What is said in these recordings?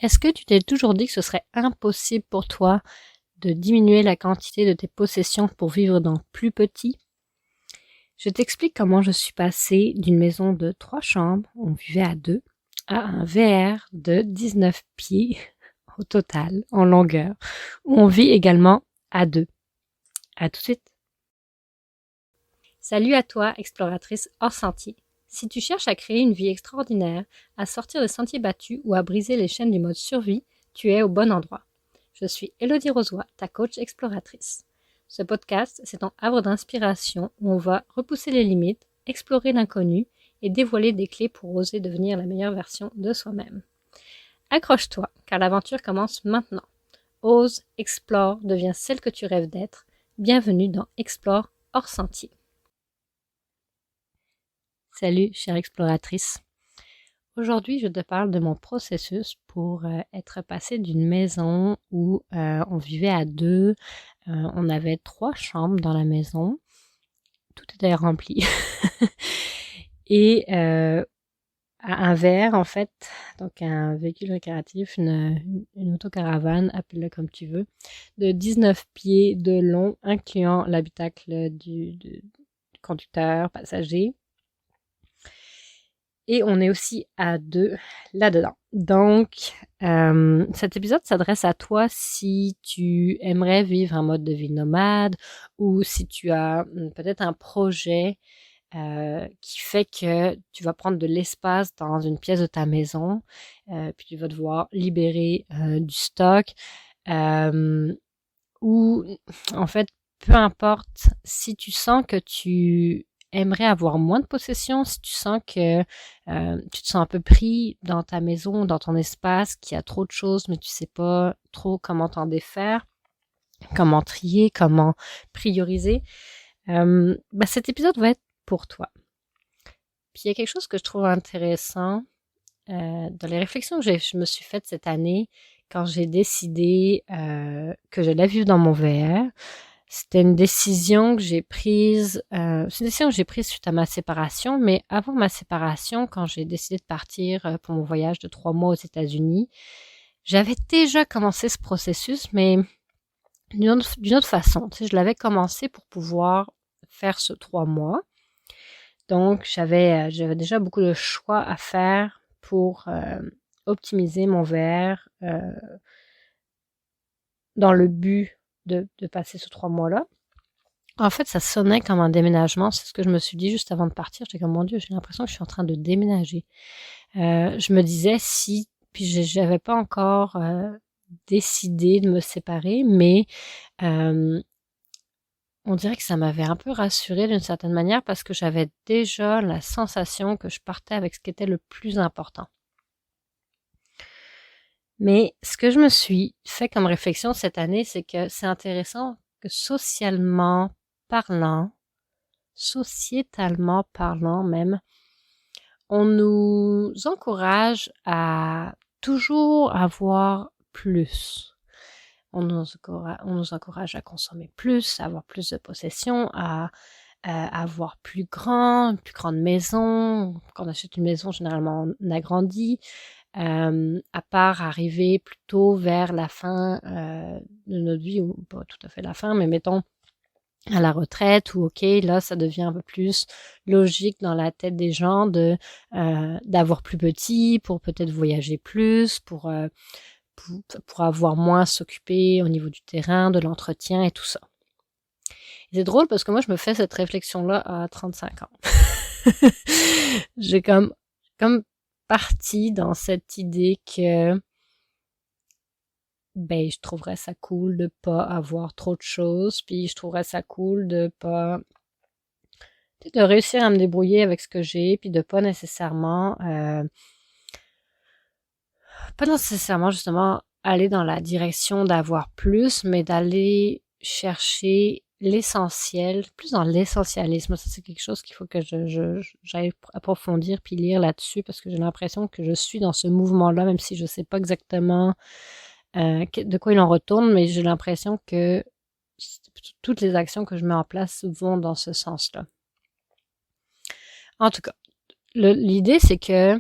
Est-ce que tu t'es toujours dit que ce serait impossible pour toi de diminuer la quantité de tes possessions pour vivre dans plus petit? Je t'explique comment je suis passée d'une maison de 3 chambres, on vivait à 2, à un VR de 19 pieds au total, en longueur, où on vit également à 2. À tout de suite! Salut à toi, exploratrice hors sentier. Si tu cherches à créer une vie extraordinaire, à sortir des sentiers battus ou à briser les chaînes du mode survie, tu es au bon endroit. Je suis Élodie Rozoy, ta coach exploratrice. Ce podcast, c'est ton havre d'inspiration où on va repousser les limites, explorer l'inconnu et dévoiler des clés pour oser devenir la meilleure version de soi-même. Accroche-toi, car l'aventure commence maintenant. Ose, explore, deviens celle que tu rêves d'être. Bienvenue dans Explore hors sentier. Salut, chère exploratrice. Aujourd'hui, je te parle de mon processus pour être passée d'une maison où on vivait à 2, on avait 3 chambres dans la maison, tout était rempli, et à un VR en fait, donc un véhicule récréatif, une autocaravane, appelle-le comme tu veux, de 19 pieds de long, incluant l'habitacle du conducteur, passager. Et on est aussi à 2 là-dedans. Donc, cet épisode s'adresse à toi si tu aimerais vivre un mode de vie nomade ou si tu as peut-être un projet qui fait que tu vas prendre de l'espace dans une pièce de ta maison, puis tu vas devoir libérer du stock. Ou en fait, peu importe, si tu sens que tu aimerais avoir moins de possessions, si tu sens que tu te sens un peu pris dans ta maison, dans ton espace, qu'il y a trop de choses, mais tu sais pas trop comment t'en défaire, comment trier, comment prioriser, cet épisode va être pour toi. Puis il y a quelque chose que je trouve intéressant dans les réflexions que je me suis faites cette année quand j'ai décidé que j'allais vivre dans mon VR. C'était une décision que j'ai prise, suite à ma séparation, mais avant ma séparation, quand j'ai décidé de partir pour mon voyage de 3 mois aux États-Unis, j'avais déjà commencé ce processus, mais d'une autre façon. Tu sais, je l'avais commencé pour pouvoir faire ce 3 mois. Donc, j'avais déjà beaucoup de choix à faire pour optimiser mon VR dans le but de passer ces 3 mois-là. En fait, ça sonnait comme un déménagement. C'est ce que je me suis dit juste avant de partir. J'étais comme, mon Dieu, j'ai l'impression que je suis en train de déménager. Je me disais puis j'avais pas encore décidé de me séparer, mais on dirait que ça m'avait un peu rassurée d'une certaine manière parce que j'avais déjà la sensation que je partais avec ce qui était le plus important. Mais ce que je me suis fait comme réflexion cette année, c'est que c'est intéressant que sociétalement parlant même, on nous encourage à toujours avoir plus. On nous encourage à consommer plus, à avoir plus de possessions, à avoir plus grande maison. Quand on achète une maison, généralement, on agrandit. À part arriver plutôt vers la fin de notre vie, ou pas tout à fait la fin, mais mettons à la retraite, ou ok, là, ça devient un peu plus logique dans la tête des gens d'avoir plus petit, pour peut-être voyager plus, pour avoir moins à s'occuper au niveau du terrain, de l'entretien et tout ça. Et c'est drôle parce que moi, je me fais cette réflexion-là à 35 ans. J'ai comme partie dans cette idée que je trouverais ça cool de pas avoir trop de choses, puis je trouverais ça cool de réussir à me débrouiller avec ce que j'ai, puis de pas nécessairement justement aller dans la direction d'avoir plus, mais d'aller chercher l'essentiel, plus dans l'essentialisme. Ça, c'est quelque chose qu'il faut que j'aille approfondir puis lire là-dessus, parce que j'ai l'impression que je suis dans ce mouvement-là, même si je sais pas exactement de quoi il en retourne, mais j'ai l'impression que toutes les actions que je mets en place vont dans ce sens-là. En tout cas, l'idée, c'est que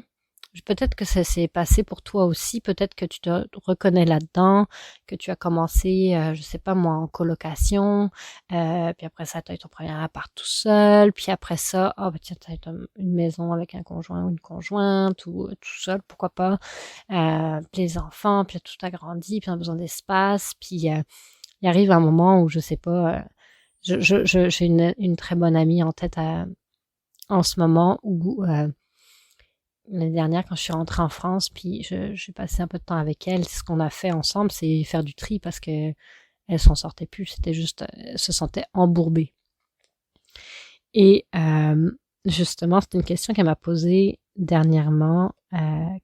Peut-être que ça s'est passé pour toi aussi, peut-être que tu te reconnais là-dedans, que tu as commencé, je sais pas moi, en colocation, puis après ça, tu as eu ton premier appart tout seul, puis après ça, ben tiens, tu as une maison avec un conjoint ou une conjointe, ou tout seul, pourquoi pas, puis les enfants, puis tout a grandi, puis on a besoin d'espace, puis il arrive un moment où, je sais pas, j'ai une très bonne amie en tête en ce moment où l'année dernière, quand je suis rentrée en France, puis j'ai passé un peu de temps avec elle, ce qu'on a fait ensemble, c'est faire du tri parce que elle s'en sortait plus. C'était juste, elle se sentait embourbée. Et justement, c'est une question qu'elle m'a posée dernièrement,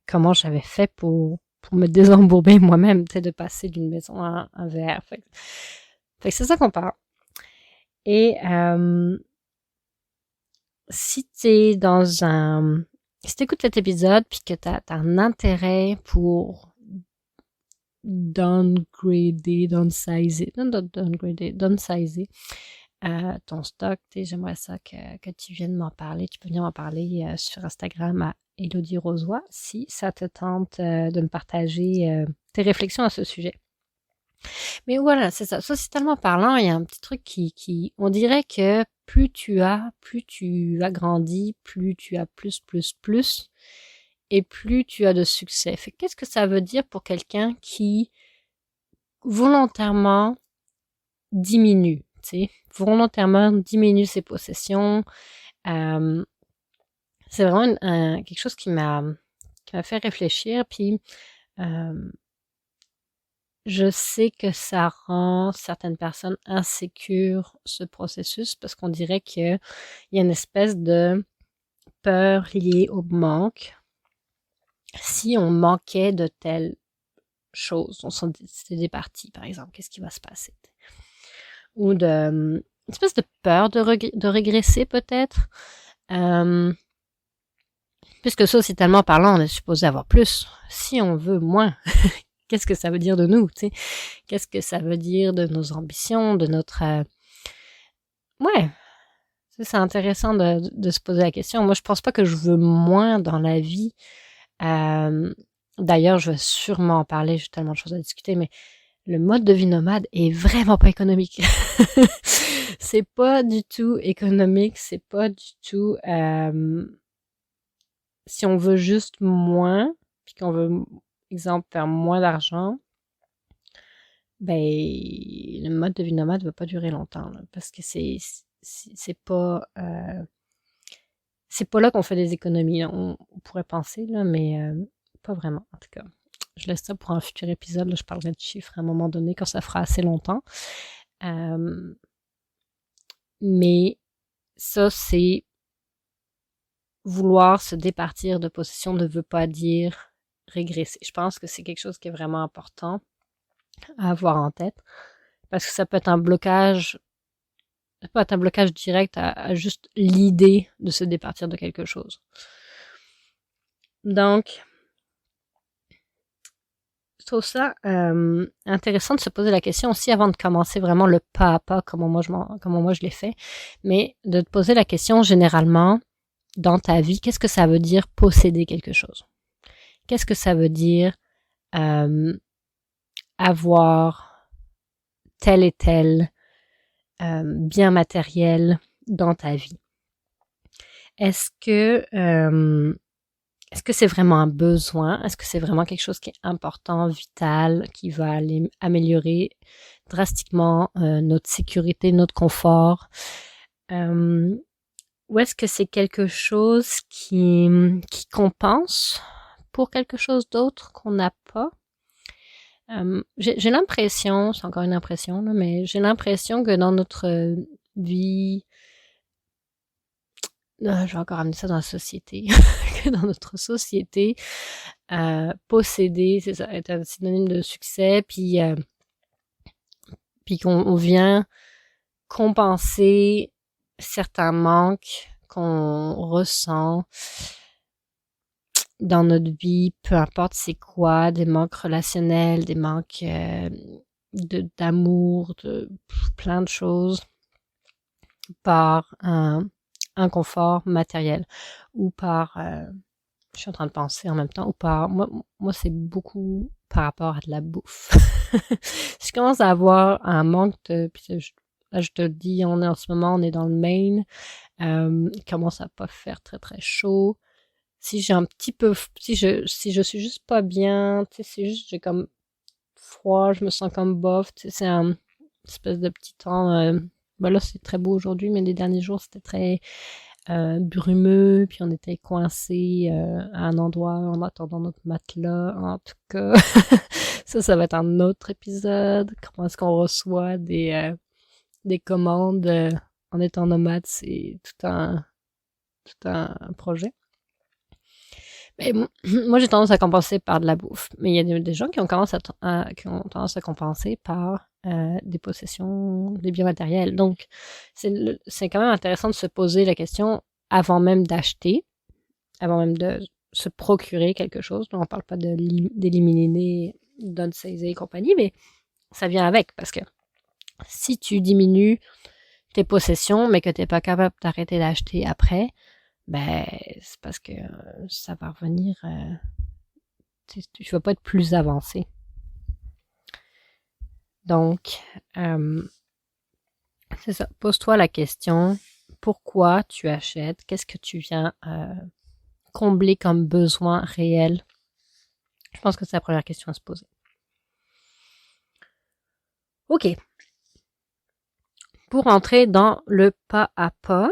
comment j'avais fait pour me désembourber moi-même, tu sais, de passer d'une maison à un VR. Fait que c'est ça qu'on parle. Et si t'es dans un... Si t'écoutes cet épisode puis que t'as un intérêt pour downsizer ton stock, j'aimerais ça que tu viennes m'en parler. Tu peux venir m'en parler sur Instagram à Elodie Rosoy si ça te tente de me partager tes réflexions à ce sujet. Mais voilà, c'est ça. Sociétalement parlant, il y a un petit truc on dirait que plus tu as grandi, plus tu as plus, et plus tu as de succès. Fait qu'est-ce que ça veut dire pour quelqu'un qui volontairement diminue, tu sais, volontairement diminue ses possessions. C'est vraiment quelque chose qui m'a fait réfléchir, puis je sais que ça rend certaines personnes insécures, ce processus, parce qu'on dirait qu'il y a une espèce de peur liée au manque. Si on manquait de telle chose, on s'était départi, par exemple, qu'est-ce qui va se passer? Ou une espèce de peur de régresser, peut-être. Puisque sociétalement parlant, on est supposé avoir plus. Si on veut moins, qu'est-ce que ça veut dire de nous, tu sais? Qu'est-ce que ça veut dire de nos ambitions, de notre... Ouais, c'est intéressant de se poser la question. Moi, je pense pas que je veux moins dans la vie. D'ailleurs, je vais sûrement en parler, j'ai tellement de choses à discuter, mais le mode de vie nomade est vraiment pas économique. C'est pas du tout économique, c'est pas du tout... si on veut juste moins, puis qu'on veut, exemple, faire moins d'argent, ben le mode de vie nomade va pas durer longtemps, là, parce que c'est pas là qu'on fait des économies. On pourrait penser, là, mais pas vraiment, en tout cas. Je laisse ça pour un futur épisode. Là, je parlerai de chiffres à un moment donné quand ça fera assez longtemps. Mais ça, c'est vouloir se départir de possession ne veut pas dire régresser. Je pense que c'est quelque chose qui est vraiment important à avoir en tête parce que ça peut être un blocage, ça peut être un blocage direct à juste l'idée de se départir de quelque chose. Donc, je trouve ça intéressant de se poser la question aussi avant de commencer vraiment le pas à pas, comment moi je l'ai fait, mais de te poser la question généralement dans ta vie, qu'est-ce que ça veut dire posséder quelque chose? Qu'est-ce que ça veut dire avoir tel et tel bien matériel dans ta vie? Est-ce que c'est vraiment un besoin? Est-ce que c'est vraiment quelque chose qui est important, vital, qui va aller améliorer drastiquement notre sécurité, notre confort? Ou est-ce que c'est quelque chose qui compense pour quelque chose d'autre qu'on n'a pas? J'ai l'impression, c'est encore une impression, là, mais j'ai l'impression que dans notre vie, je vais encore amener ça dans la société, que dans notre société, posséder, c'est ça, est un synonyme de succès, puis qu'on vient compenser certains manques qu'on ressent dans notre vie, peu importe c'est quoi, des manques relationnels, des manques d'amour, de plein de choses, par un confort matériel ou par Je suis en train de penser en même temps ou pas. Moi c'est beaucoup par rapport à de la bouffe. Je commence à avoir un manque de... Puis là, je te le dis, en ce moment, on est dans le Maine. Il commence à pas faire très très chaud. Si j'ai un petit peu... Si je suis juste pas bien, tu sais, c'est juste, j'ai comme froid, je me sens comme bof, tu sais, c'est un espèce de petit temps... ben là, c'est très beau aujourd'hui, mais les derniers jours, c'était très brumeux, puis on était coincés à un endroit en attendant notre matelas. En tout cas, ça va être un autre épisode. Comment est-ce qu'on reçoit des commandes en étant nomade, c'est tout un projet. Mais moi, j'ai tendance à compenser par de la bouffe. Mais il y a des gens qui ont tendance à compenser par des possessions, des biens matériels. Donc, c'est quand même intéressant de se poser la question avant même d'acheter, avant même de se procurer quelque chose. On ne parle pas d'éliminer, downsizer et compagnie, mais ça vient avec. Parce que si tu diminues tes possessions, mais que tu n'es pas capable d'arrêter d'acheter après, ben c'est parce que ça va revenir, tu vas pas être plus avancé. Donc, c'est ça. Pose-toi la question, pourquoi tu achètes? Qu'est-ce que tu viens combler comme besoin réel? Je pense que c'est la première question à se poser. OK. Pour entrer dans le pas à pas,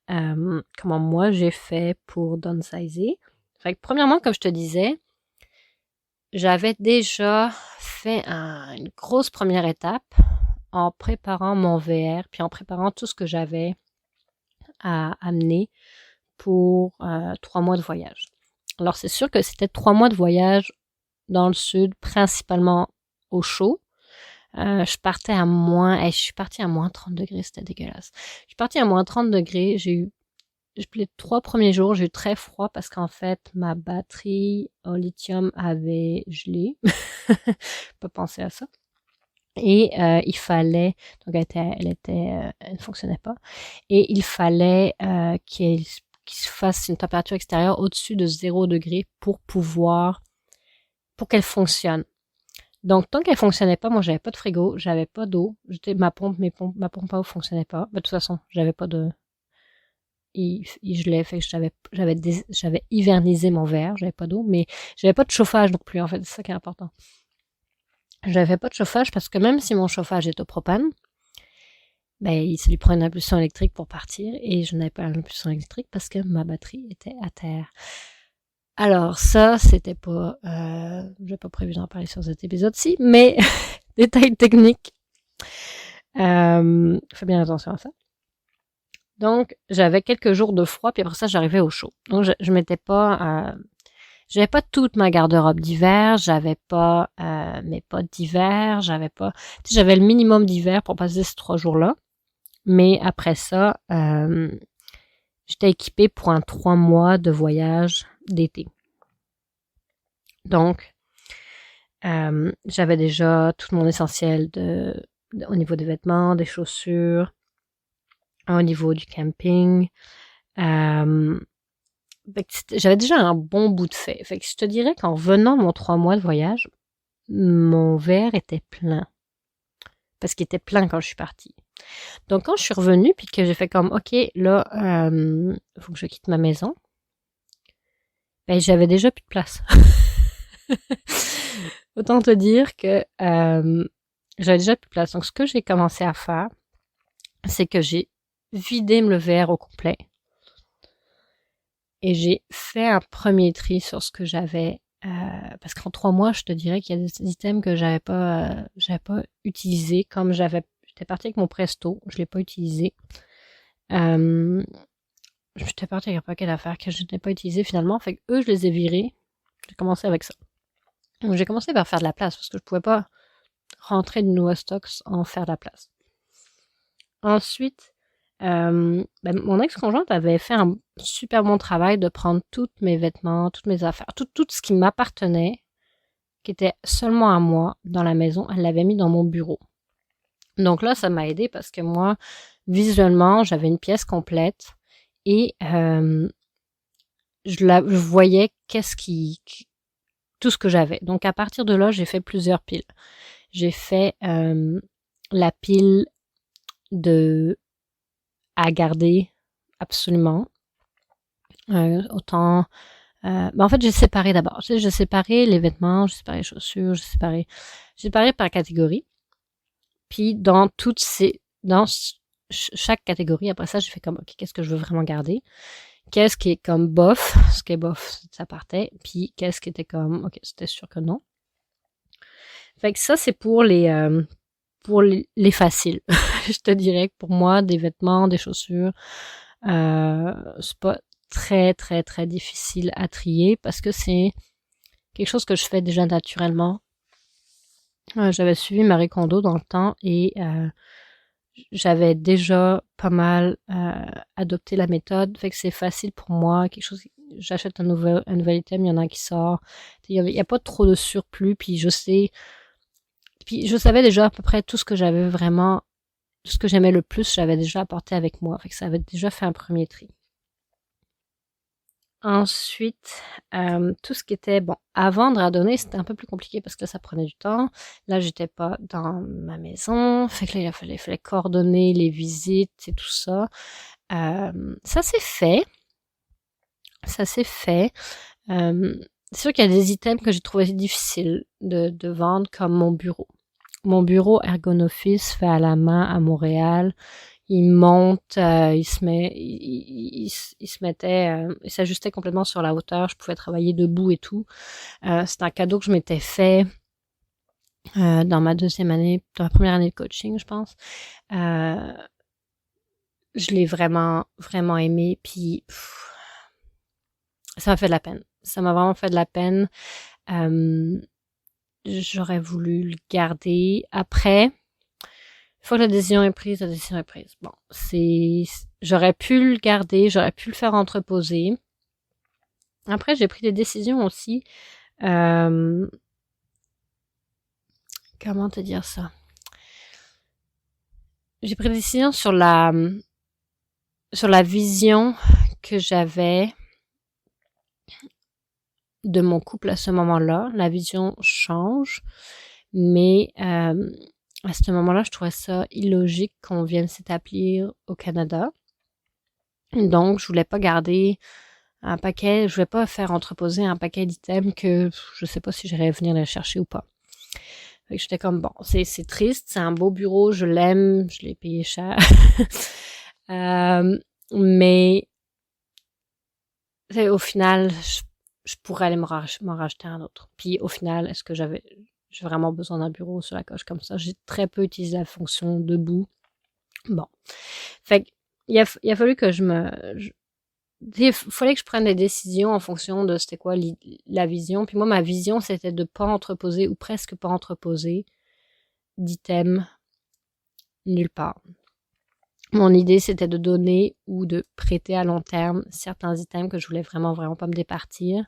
comment moi j'ai fait pour downsizer. Fait que premièrement, comme je te disais, j'avais déjà fait une grosse première étape en préparant mon VR, puis en préparant tout ce que j'avais à amener pour 3 mois de voyage. Alors c'est sûr que c'était 3 mois de voyage dans le sud, principalement au chaud. Je suis partie à moins 30 degrés, c'était dégueulasse. Je suis partie à moins 30 degrés, les 3 premiers jours, j'ai eu très froid parce qu'en fait, ma batterie au lithium avait gelé. Pas pensé à ça. Et il fallait, donc elle ne fonctionnait pas. Et il fallait qu'il se fasse une température extérieure au-dessus de 0 degré pour qu'elle fonctionne. Donc, tant qu'elle fonctionnait pas, moi, j'avais pas de frigo, j'avais pas d'eau, ma pompe à eau fonctionnait pas. De toute façon, j'avais pas de, il gelait, fait que j'avais hivernisé mon verre, j'avais pas d'eau, mais j'avais pas de chauffage non plus, en fait, c'est ça qui est important. J'avais pas de chauffage parce que même si mon chauffage est au propane, ben, il lui prend une impulsion électrique pour partir et je n'avais pas l'impulsion électrique parce que ma batterie était à terre. Alors ça, c'était pas... j'ai pas prévu d'en parler sur cet épisode-ci, mais détail technique. Fais bien attention à ça. Donc, j'avais quelques jours de froid, puis après ça, j'arrivais au chaud. Donc, je m'étais pas... j'avais pas toute ma garde-robe d'hiver, j'avais pas mes potes d'hiver, j'avais le minimum d'hiver pour passer ces 3 jours-là. Mais après ça, j'étais équipée pour un 3 mois de voyage d'été. Donc, j'avais déjà tout mon essentiel au niveau des vêtements, des chaussures, au niveau du camping. J'avais déjà un bon bout de fait. Fait que je te dirais qu'en venant de mon 3 mois de voyage, mon verre était plein. Parce qu'il était plein quand je suis partie. Donc, quand je suis revenue, puis que j'ai fait comme, OK, là, faut que je quitte ma maison, ben, j'avais déjà plus de place. Autant te dire que j'avais déjà plus de place. Donc, ce que j'ai commencé à faire, c'est que j'ai vidé le verre au complet. Et j'ai fait un premier tri sur ce que j'avais. Parce qu'en 3 mois, je te dirais qu'il y a des items que j'avais pas utilisés. Comme j'étais partie avec mon Presto, je l'ai pas utilisé. J'étais partie avec un paquet d'affaires que je n'ai pas utilisé finalement. Fait que eux, je les ai virés. J'ai commencé avec ça. Donc j'ai commencé par faire de la place parce que je pouvais pas rentrer de nouveaux stocks en faire de la place. Ensuite, mon ex-conjointe avait fait un super bon travail de prendre tous mes vêtements, toutes mes affaires, tout ce qui m'appartenait, qui était seulement à moi dans la maison, elle l'avait mis dans mon bureau. Donc là, ça m'a aidé parce que moi, visuellement, j'avais une pièce complète et je voyais tout ce que j'avais. Donc, à partir de là, j'ai fait plusieurs piles. J'ai fait la pile à garder absolument. Autant... en fait, j'ai séparé d'abord. J'ai séparé les vêtements, j'ai séparé les chaussures, j'ai séparé par catégorie. Puis, dans chaque catégorie, après ça, j'ai fait comme, OK, qu'est-ce que je veux vraiment garder? Qu'est-ce qui est comme bof? Ce qui est bof, ça partait. Puis, qu'est-ce qui était comme, OK, c'était sûr que non. Fait que ça, c'est pour les faciles. Je te dirais que pour moi, des vêtements, des chaussures, c'est pas très, très, très difficile à trier parce que c'est quelque chose que je fais déjà naturellement. J'avais suivi Marie Kondo dans le temps et j'avais déjà pas mal adopté la méthode. Fait que c'est facile pour moi. J'achète un nouvel item, il y en a un qui sort. Il y a pas trop de surplus, puis je savais déjà à peu près tout ce que j'avais vraiment, tout ce que j'aimais le plus, j'avais déjà apporté avec moi. Fait que ça avait déjà fait un premier tri. Ensuite, tout ce qui était, à vendre, à donner, c'était un peu plus compliqué parce que ça prenait du temps. Là, j'étais pas dans ma maison. Fait que là, il fallait coordonner les visites et tout ça. Ça s'est fait. C'est sûr qu'il y a des items que j'ai trouvé difficiles de vendre, comme mon bureau. Mon bureau Ergonoffice fait à la main à Montréal. Il monte, il s'ajustait complètement sur la hauteur. Je pouvais travailler debout et tout. C'est un cadeau que je m'étais fait dans ma première année de coaching, je pense. Je l'ai vraiment, vraiment aimé. Puis ça m'a fait de la peine. Ça m'a vraiment fait de la peine. J'aurais voulu le garder. Après, une fois que la décision est prise, la décision est prise. Bon, j'aurais pu le garder, j'aurais pu le faire entreposer. Après, j'ai pris des décisions aussi. Comment te dire ça? J'ai pris des décisions sur la vision que j'avais de mon couple à ce moment-là. La vision change, mais à ce moment-là, je trouvais ça illogique qu'on vienne s'établir au Canada. Donc, je voulais pas garder je voulais pas faire entreposer un paquet d'items que je sais pas si j'irais venir les chercher ou pas. Fait que j'étais comme, bon, c'est triste, c'est un beau bureau, je l'aime, je l'ai payé cher. Mais au final, je pourrais aller m'en racheter un autre. Puis au final, est-ce que j'ai vraiment besoin d'un bureau sur la coche comme ça? J'ai très peu utilisé la fonction debout. Bon. Fait que, il a fallu que il fallait que je prenne des décisions en fonction de c'était quoi la vision. Puis moi, ma vision, c'était de pas entreposer ou presque pas entreposer d'items nulle part. Mon idée, c'était de donner ou de prêter à long terme certains items que je voulais vraiment, vraiment pas me départir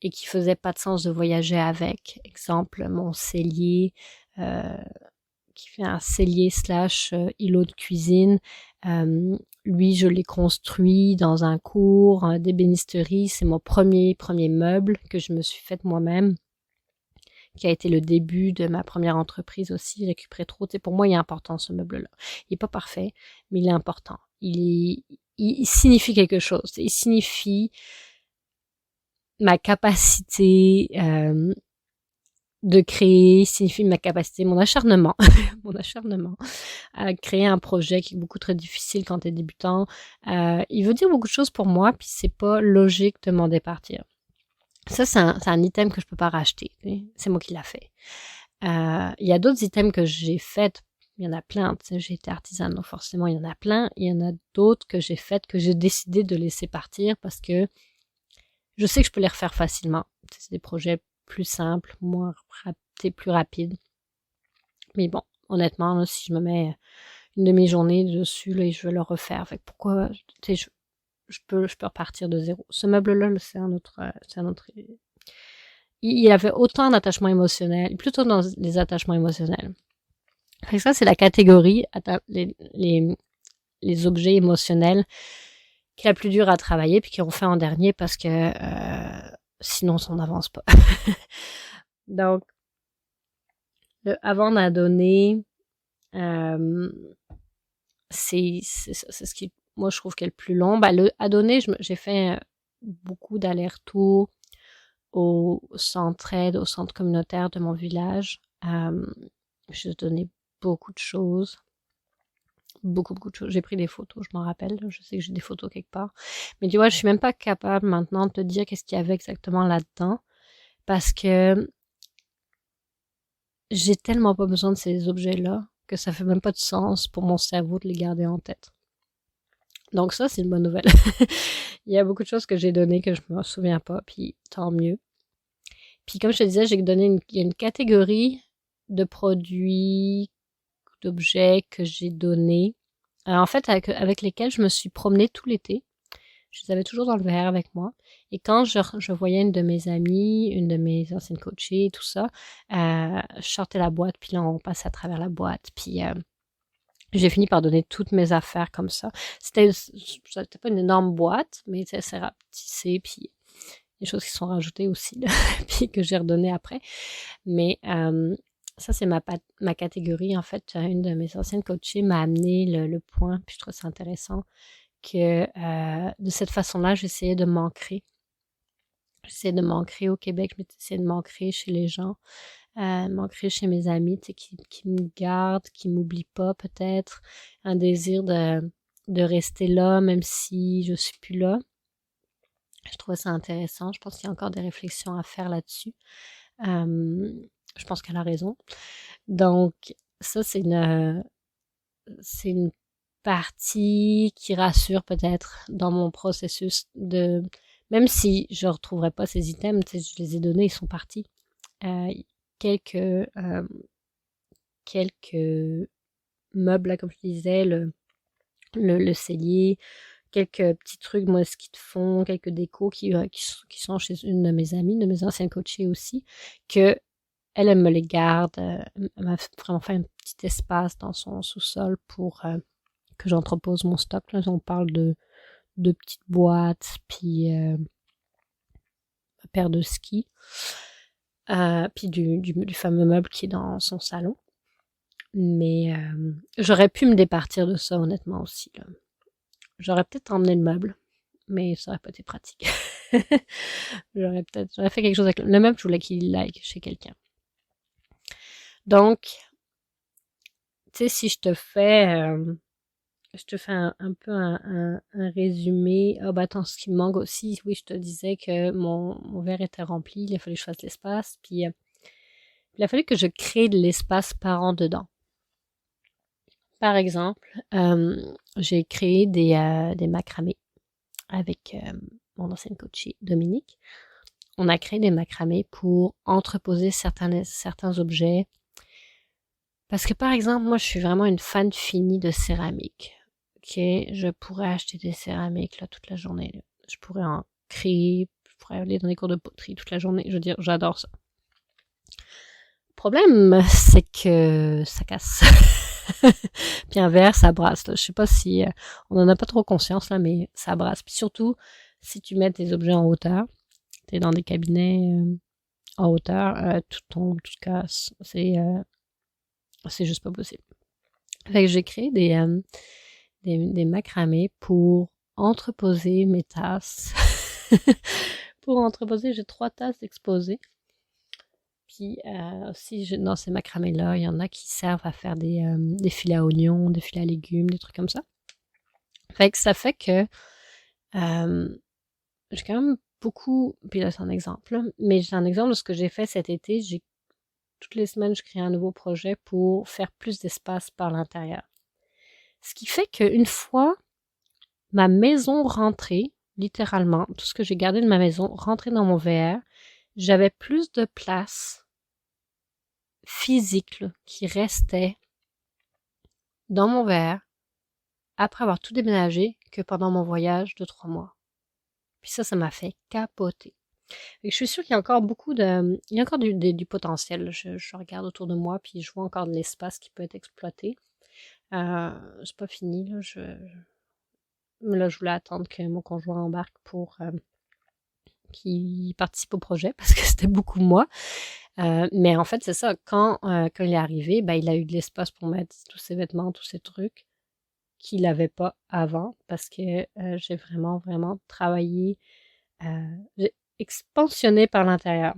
et qui faisaient pas de sens de voyager avec. Exemple, mon cellier, qui fait un cellier / îlot de cuisine. Lui, je l'ai construit dans un cours d'ébénisterie. C'est mon premier meuble que je me suis fait moi-même, qui a été le début de ma première entreprise aussi, Récupérer Trop. Tu sais, pour moi, il est important ce meuble-là. Il est pas parfait, mais il est important. Il signifie quelque chose. Il signifie ma capacité de créer, signifie ma capacité, mon acharnement à créer un projet qui est beaucoup très difficile quand tu es débutant. Il veut dire beaucoup de choses pour moi, puis c'est pas logique de m'en départir. Ça, c'est un item que je peux pas racheter. C'est moi qui l'a fait. Il y a d'autres items que j'ai faits. Il y en a plein. Tu sais, j'ai été artisane, donc forcément, il y en a plein. Il y en a d'autres que j'ai faites, que j'ai décidé de laisser partir parce que je sais que je peux les refaire facilement. C'est des projets plus simples, plus rapides. Mais bon, honnêtement, là, si je me mets une demi-journée dessus, là, je vais le refaire. Fait que pourquoi, tu sais, je peux repartir de zéro. Ce meuble-là, c'est un autre. Il avait autant d'attachements émotionnels, plutôt dans les attachements émotionnels. Fait que ça, c'est la catégorie les objets émotionnels qui est la plus dure à travailler, puis qu'on fait en dernier parce que sinon on n'avance pas. Donc, le avant d'adonner, c'est ce qui, moi, je trouve qu'est le plus long. Ben, le adonner, j'ai fait beaucoup d'allers-retours au centre-aide, au centre communautaire de mon village. J'ai donné beaucoup de choses. Beaucoup de choses. J'ai pris des photos, je m'en rappelle. Je sais que j'ai des photos quelque part. Mais tu vois, je suis même pas capable maintenant de te dire qu'est-ce qu'il y avait exactement là-dedans. Parce que j'ai tellement pas besoin de ces objets-là que ça fait même pas de sens pour mon cerveau de les garder en tête. Donc ça, c'est une bonne nouvelle. Il y a beaucoup de choses que j'ai données que je me souviens pas, puis tant mieux. Puis comme je te disais, il y a une catégorie de produits, d'objets que j'ai donnés. En fait, avec lesquels je me suis promenée tout l'été. Je les avais toujours dans le verre avec moi. Et quand je voyais une de mes amies, une de mes anciennes coachées, tout ça, je sortais la boîte, puis là, on passait à travers la boîte. Puis j'ai fini par donner toutes mes affaires comme ça. C'était pas une énorme boîte, mais c'est rapetissé, puis des choses qui sont rajoutées aussi, là, puis que j'ai redonné après. Mais ça, c'est ma catégorie. En fait, une de mes anciennes coachées m'a amené le point, puis je trouve ça intéressant, que de cette façon-là, j'essayais de m'ancrer. J'essayais de m'ancrer au Québec, j'essayais de m'ancrer chez les gens, m'ancrer chez mes amis, tu sais, qui me gardent, qui m'oublient pas peut-être, un désir de rester là, même si je suis plus là. Je trouvais ça intéressant. Je pense qu'il y a encore des réflexions à faire là-dessus. Je pense qu'elle a raison. Donc, ça, c'est une partie qui rassure peut-être dans mon processus de... Même si je ne retrouverai pas ces items, tu sais, je les ai donnés, ils sont partis. Quelques meubles, là, comme je disais, le cellier, quelques petits trucs, moi, ce qu'ils te font, quelques décos qui sont chez une de mes amies, de mes anciennes coachées aussi, que elle me les garde. Elle m'a vraiment fait un petit espace dans son sous-sol pour que j'entrepose mon stock. Là, on parle de petites boîtes, puis ma paire de skis, puis du fameux meuble qui est dans son salon. Mais j'aurais pu me départir de ça, honnêtement, aussi. Là. J'aurais peut-être emmené le meuble, mais ça aurait pas été pratique. j'aurais fait quelque chose avec le meuble, je voulais qu'il like chez quelqu'un. Donc, tu sais, si je te fais un peu un résumé. Ah, bah attends, ce qui me manque aussi, oui, je te disais que mon verre était rempli, il a fallu que je fasse l'espace, puis il a fallu que je crée de l'espace par en dedans. Par exemple, j'ai créé des macramés avec mon ancienne coachée Dominique. On a créé des macramés pour entreposer certains objets. Parce que par exemple, moi je suis vraiment une fan finie de céramique. Ok, je pourrais acheter des céramiques là toute la journée. Là. Je pourrais en créer, je pourrais aller dans des cours de poterie toute la journée. Je veux dire, j'adore ça. Le problème, c'est que ça casse. Puis un verre, ça brasse. Là. Je sais pas si on en a pas trop conscience là, mais ça brasse. Puis surtout, si tu mets tes objets en hauteur, t'es dans des cabinets en hauteur, tout tombe, tout casse. C'est juste pas possible. Fait que j'ai créé des macramés pour entreposer mes tasses. Pour entreposer, j'ai 3 tasses exposées. Puis aussi, dans ces macramés-là, il y en a qui servent à faire des filets à oignons, des filets à légumes, des trucs comme ça. Fait que ça fait que j'ai quand même beaucoup... Puis là, c'est un exemple. Mais j'ai un exemple de ce que j'ai fait cet été. Toutes les semaines, je crée un nouveau projet pour faire plus d'espace par l'intérieur. Ce qui fait qu'une fois ma maison rentrée, littéralement, tout ce que j'ai gardé de ma maison rentré dans mon VR, j'avais plus de place physique là, qui restait dans mon VR après avoir tout déménagé que pendant mon voyage de 3 mois. Puis ça m'a fait capoter. Et je suis sûre qu'il y a encore il y a encore du potentiel. Je regarde autour de moi puis je vois encore de l'espace qui peut être exploité. C'est pas fini, là. là, je voulais attendre que mon conjoint embarque pour qu'il participe au projet parce que c'était beaucoup moi. Mais en fait, c'est ça. Quand il est arrivé, ben, il a eu de l'espace pour mettre tous ses vêtements, tous ses trucs qu'il n'avait pas avant parce que j'ai vraiment, vraiment travaillé. J'ai expansionné par l'intérieur.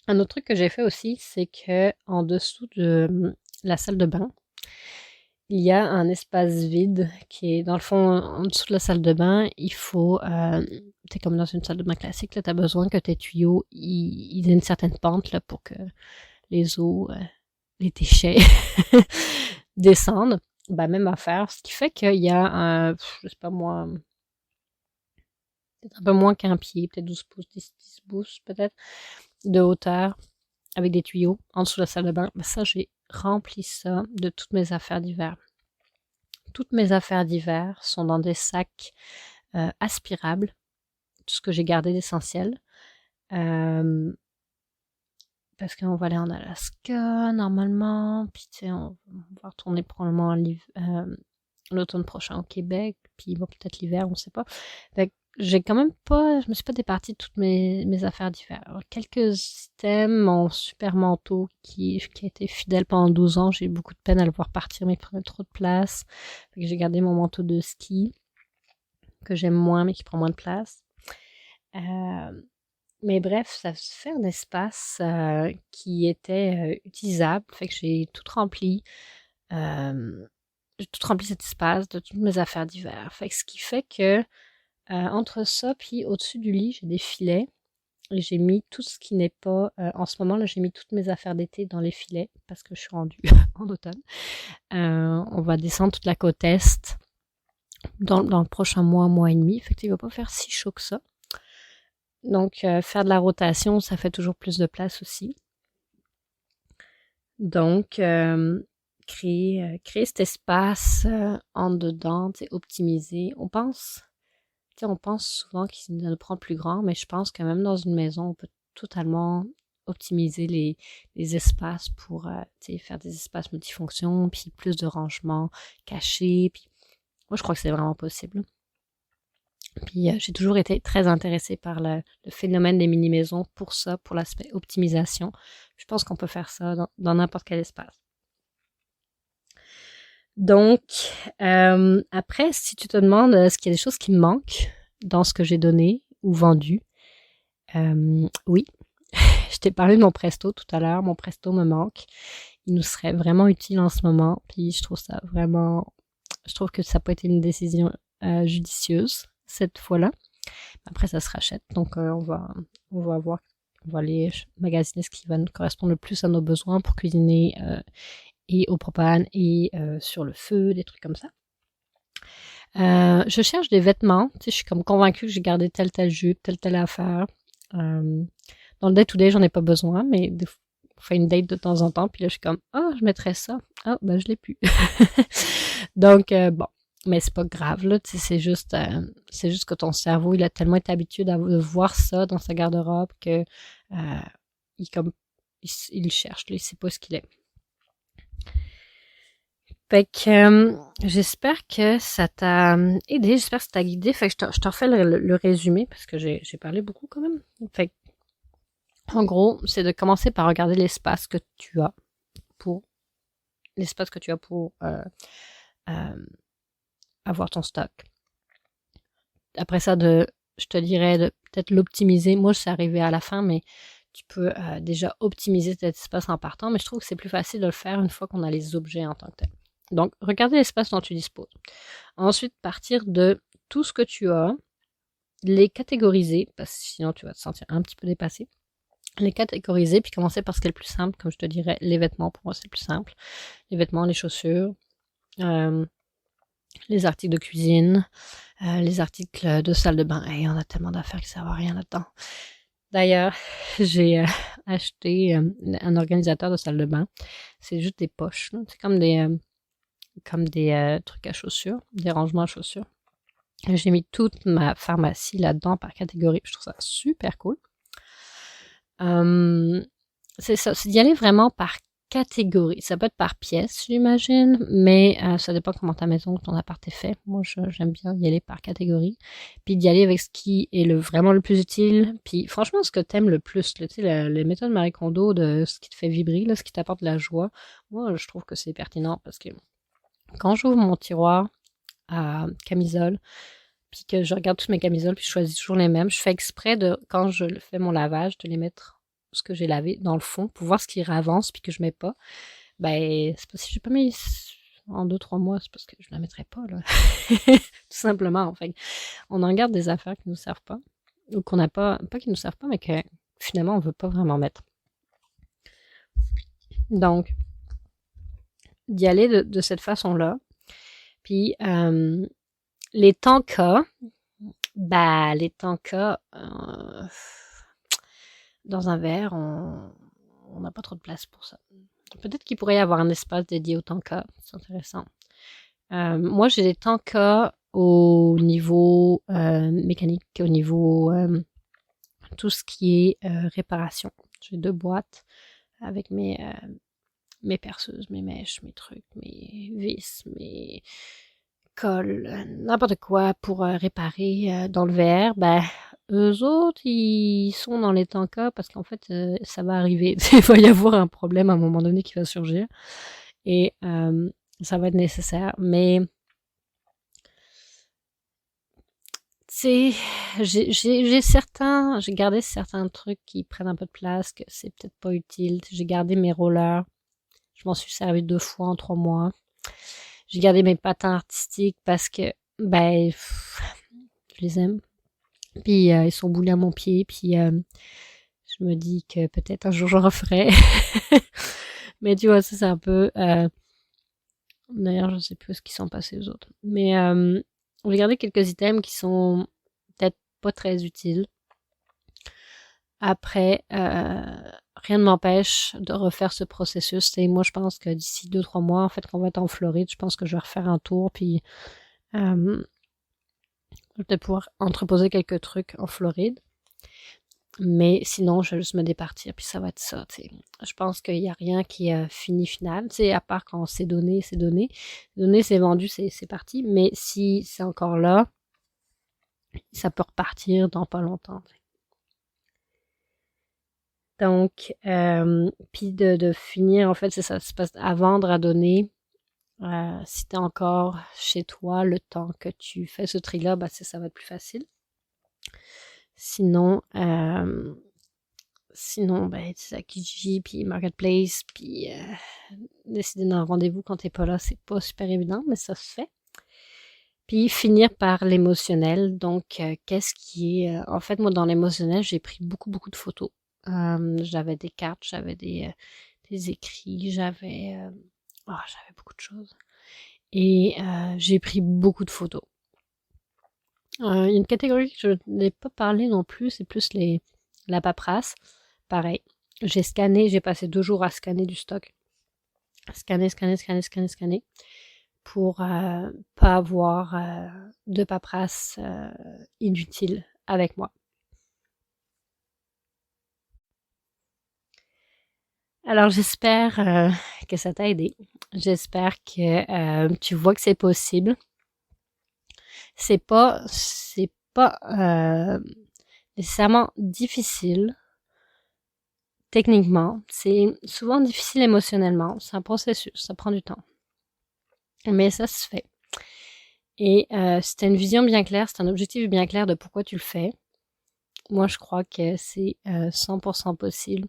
Un autre truc que j'ai fait aussi, c'est que en dessous de la salle de bain, il y a un espace vide qui est dans le fond en dessous de la salle de bain. Il faut, c'est comme dans une salle de bain classique, tu as besoin que tes tuyaux ils aient une certaine pente là, pour que les eaux, les déchets descendent. Ben, même affaire. Ce qui fait qu'il y a je sais pas moi, peut-être un peu moins qu'un pied, peut-être 12 pouces, 10 pouces peut-être, de hauteur, avec des tuyaux en dessous de la salle de bain. Ben, ça, j'ai rempli ça de toutes mes affaires d'hiver. Toutes mes affaires d'hiver sont dans des sacs aspirables, tout ce que j'ai gardé d'essentiel. Parce qu'on va aller en Alaska normalement, puis tu sais, on va retourner probablement l'automne prochain au Québec, puis bon, peut-être l'hiver, on ne sait pas. Fait que j'ai quand même pas, je me suis pas départie de toutes mes affaires d'hiver. Alors, quelques items, mon super manteau qui a été fidèle pendant 12 ans, j'ai eu beaucoup de peine à le voir partir, mais il prenait trop de place. Fait que j'ai gardé mon manteau de ski, que j'aime moins, mais qui prend moins de place. Mais bref, ça fait un espace qui était utilisable. Fait que j'ai tout rempli. J'ai tout rempli cet espace de toutes mes affaires d'hiver. Fait que ce qui fait que entre ça puis au-dessus du lit, j'ai des filets. Et j'ai mis tout ce qui n'est pas... en ce moment, là, j'ai mis toutes mes affaires d'été dans les filets parce que je suis rendue en automne. On va descendre toute la côte est dans le prochain mois et demi. Fait qu'il va pas faire si chaud que ça. Donc, faire de la rotation, ça fait toujours plus de place aussi. Donc, créer cet espace en dedans, optimiser. On pense souvent qu'il ne prend plus grand, mais je pense que même dans une maison, on peut totalement optimiser les espaces pour faire des espaces multifonctions, puis plus de rangements cachés. Puis moi, je crois que c'est vraiment possible. Puis j'ai toujours été très intéressée par le phénomène des mini-maisons pour ça, pour l'aspect optimisation. Je pense qu'on peut faire ça dans n'importe quel espace. Donc, après, si tu te demandes est-ce qu'il y a des choses qui me manquent dans ce que j'ai donné ou vendu, oui. Je t'ai parlé de mon Presto tout à l'heure. Mon Presto me manque. Il nous serait vraiment utile en ce moment. Puis je trouve que ça peut être une décision judicieuse cette fois-là. Après, ça se rachète. Donc, on va voir. On va aller magasiner ce qui va nous correspondre le plus à nos besoins pour cuisiner et au propane et sur le feu, des trucs comme ça. Je cherche des vêtements. Tu sais, je suis comme convaincue que j'ai gardé telle jupe, telle affaire. Dans le day-to-day, j'en ai pas besoin, mais on fait une date de temps en temps, puis là, je suis comme, je mettrais ça. Ben, je l'ai plus. Donc, bon. Mais c'est pas grave, là. Tu sais, c'est juste que ton cerveau, il a tellement été habitué de voir ça dans sa garde-robe que il cherche, là, il sait pas ce qu'il est. Fait que j'espère que ça t'a aidé, j'espère que ça t'a guidé. Fait que je te refais le résumé parce que j'ai parlé beaucoup quand même. Fait que, en gros, c'est de commencer par regarder l'espace que tu as pour avoir ton stock. Après ça, je te dirais de peut-être l'optimiser. Moi, c'est arrivé à la fin, mais tu peux déjà optimiser cet espace en partant, mais je trouve que c'est plus facile de le faire une fois qu'on a les objets en tant que tel. Donc, regardez l'espace dont tu disposes. Ensuite, partir de tout ce que tu as, les catégoriser, parce que sinon tu vas te sentir un petit peu dépassé. Les catégoriser, puis commencer par ce qui est le plus simple, comme je te dirais, les vêtements, pour moi c'est le plus simple. Les vêtements, les chaussures, les articles de cuisine, les articles de salle de bain. Et on a tellement d'affaires qui ne servent à rien là-dedans. D'ailleurs, j'ai acheté un organisateur de salle de bain. C'est juste des poches. Là. C'est comme des trucs à chaussures, des rangements à chaussures. J'ai mis toute ma pharmacie là-dedans par catégorie. Je trouve ça super cool. C'est ça, c'est d'y aller vraiment par catégorie. Ça peut être par pièce, j'imagine, mais ça dépend comment ta maison ou ton appart est fait. Moi, j'aime bien y aller par catégorie, puis d'y aller avec ce qui est vraiment le plus utile. Puis franchement, ce que t'aimes le plus, là, tu sais, les méthodes Marie Kondo de ce qui te fait vibrer, là, ce qui t'apporte de la joie, moi, je trouve que c'est pertinent parce que quand j'ouvre mon tiroir à camisole, puis que je regarde toutes mes camisoles, puis je choisis toujours les mêmes, je fais exprès de, quand je fais mon lavage, de les mettre ce que j'ai lavé dans le fond pour voir ce qui avance puis que je mets pas. Ben, c'est parce que j'ai pas mis en 2-3 mois, c'est parce que je la mettrai pas, là. Tout simplement, en fait. On en garde des affaires qui nous servent pas. Ou qu'on n'a pas qui nous servent pas, mais que finalement on veut pas vraiment mettre. Donc, d'y aller de cette façon-là. Puis, les tankas, les tankas, dans un verre, on n'a pas trop de place pour ça. Peut-être qu'il pourrait y avoir un espace dédié aux tankas, c'est intéressant. Moi, j'ai des tankas au niveau mécanique, au niveau tout ce qui est réparation. J'ai 2 boîtes avec mes perceuses, mes mèches, mes trucs, mes vis, mes colle, n'importe quoi pour réparer dans le verre, eux autres, ils sont dans les tankas parce qu'en fait, ça va arriver. Il va y avoir un problème à un moment donné qui va surgir et ça va être nécessaire. Mais j'ai gardé certains trucs qui prennent un peu de place, que c'est peut-être pas utile. J'ai gardé mes rollers. Je m'en suis servi 2 fois en 3 mois. J'ai gardé mes patins artistiques parce que, je les aime. Puis ils sont boulés à mon pied. Puis je me dis que peut-être un jour j'en referai. Mais tu vois, ça c'est un peu... D'ailleurs, je sais plus ce qui sont passés aux autres. Mais j'ai gardé quelques items qui sont peut-être pas très utiles. Après, rien ne m'empêche de refaire ce processus. Et moi, je pense que d'ici 2-3 mois, en fait, qu'on va être en Floride, je pense que je vais refaire un tour, puis je vais peut-être pouvoir entreposer quelques trucs en Floride. Mais sinon, je vais juste me départir, puis ça va être ça, tu sais. Je pense qu'il n'y a rien qui est fini final, tu sais, à part quand c'est donné, c'est donné. Donné, c'est vendu, c'est parti. Mais si c'est encore là, ça peut repartir dans pas longtemps, t'sais. Donc, puis de finir, en fait, c'est ça, c'est à vendre, à donner. Si t'es encore chez toi, le temps que tu fais ce tri-là, ça va être plus facile. Sinon, c'est à Kijiji, puis Marketplace, puis décider d'un rendez-vous quand t'es pas là, c'est pas super évident, mais ça se fait. Puis finir par l'émotionnel. Donc, qu'est-ce qui est... en fait, moi, dans l'émotionnel, j'ai pris beaucoup, beaucoup de photos. J'avais des cartes, j'avais des écrits, j'avais beaucoup de choses. Et j'ai pris beaucoup de photos. Il y a une catégorie que je n'ai pas parlé non plus, c'est plus la paperasse. Pareil, j'ai passé 2 jours à scanner du stock. Scanner, pour pas avoir de paperasse inutile avec moi. Alors j'espère que ça t'a aidé. J'espère que tu vois que c'est possible. C'est pas nécessairement difficile techniquement. C'est souvent difficile émotionnellement. C'est un processus, ça prend du temps. Mais ça se fait. Et si t'as une vision bien claire, c'est un objectif bien clair de pourquoi tu le fais, moi je crois que c'est 100% possible.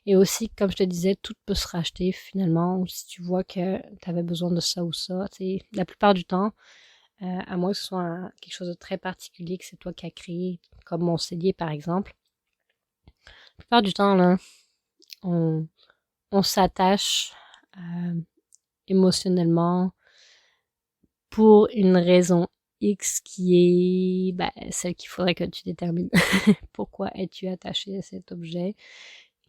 Et aussi, comme je te disais, tout peut se racheter finalement. Si tu vois que tu avais besoin de ça ou ça, la plupart du temps, à moins que ce soit quelque chose de très particulier que c'est toi qui as créé, comme mon cellier par exemple, la plupart du temps, là, on s'attache émotionnellement pour une raison X qui est celle qu'il faudrait que tu détermines. Pourquoi es-tu attaché à cet objet?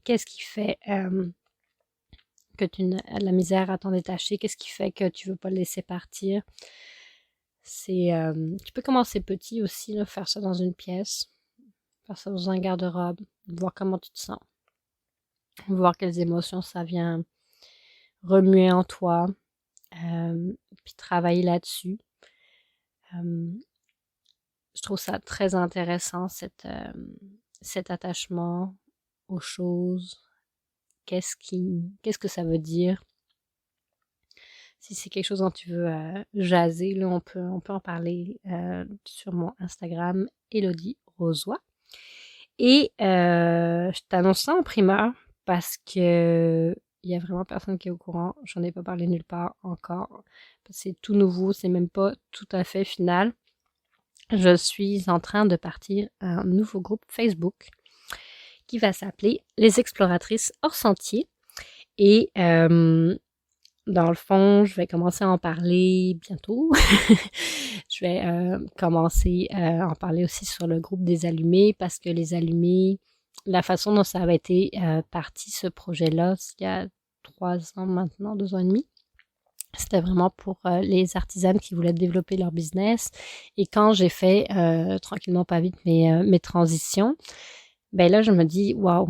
Qu'est-ce qui fait que tu as de la misère à t'en détacher? Qu'est-ce qui fait que tu veux pas le laisser partir? Tu peux commencer petit aussi, là, faire ça dans une pièce, faire ça dans un garde-robe, voir comment tu te sens, voir quelles émotions ça vient remuer en toi, puis travailler là-dessus. Je trouve ça très intéressant, cet attachement aux choses. Qu'est-ce que ça veut dire? Si c'est quelque chose dont tu veux jaser, là, on peut en parler sur mon Instagram, Elodie Rozois. Et je t'annonce ça en primeur parce que il y a vraiment personne qui est au courant. J'en ai pas parlé nulle part encore. C'est tout nouveau, c'est même pas tout à fait final. Je suis en train de partir un nouveau groupe Facebook qui va s'appeler Les Exploratrices hors sentier. Et dans le fond, je vais commencer à en parler bientôt. Je vais commencer à en parler aussi sur le groupe des Allumés parce que les Allumés, la façon dont ça avait été parti ce projet-là, il y a 3 ans maintenant, 2 ans et demi, c'était vraiment pour les artisanes qui voulaient développer leur business. Et quand j'ai fait tranquillement pas vite mes transitions, ben là je me dis waouh,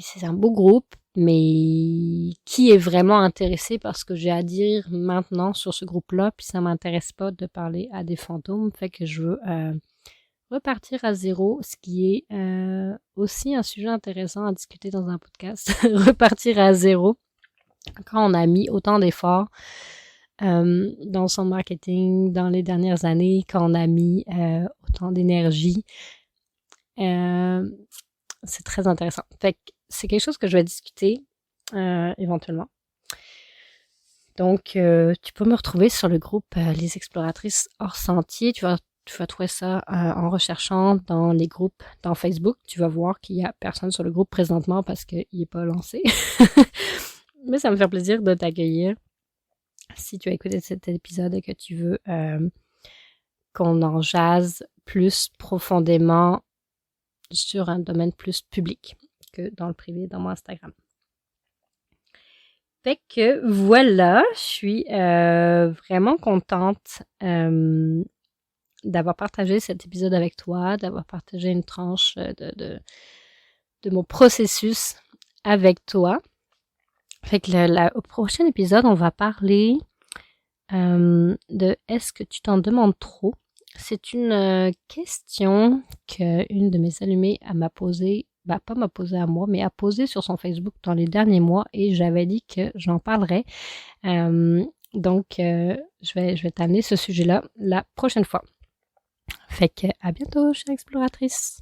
c'est un beau groupe, mais qui est vraiment intéressé par ce que j'ai à dire maintenant sur ce groupe-là, puis ça m'intéresse pas de parler à des fantômes, fait que je veux repartir à zéro, ce qui est aussi un sujet intéressant à discuter dans un podcast. Repartir à zéro quand on a mis autant d'efforts dans son marketing dans les dernières années, quand on a mis autant d'énergie. C'est très intéressant. Fait que c'est quelque chose que je vais discuter éventuellement. Donc, tu peux me retrouver sur le groupe Les Exploratrices hors sentier. Tu vas trouver ça en recherchant dans les groupes dans Facebook. Tu vas voir qu'il y a personne sur le groupe présentement parce qu'il n'est pas lancé. Mais ça me fait plaisir de t'accueillir. Si tu as écouté cet épisode et que tu veux qu'on en jase plus profondément sur un domaine plus public que dans le privé, dans mon Instagram. Fait que voilà, je suis vraiment contente d'avoir partagé cet épisode avec toi, d'avoir partagé une tranche de mon processus avec toi. Fait que au prochain épisode, on va parler de est-ce que tu t'en demandes trop? C'est une question qu'une de mes allumées m'a posée, pas m'a posée à moi, mais a posée sur son Facebook dans les derniers mois et j'avais dit que j'en parlerais. Donc, je vais t'amener ce sujet-là la prochaine fois. Fait que à bientôt, chère exploratrice!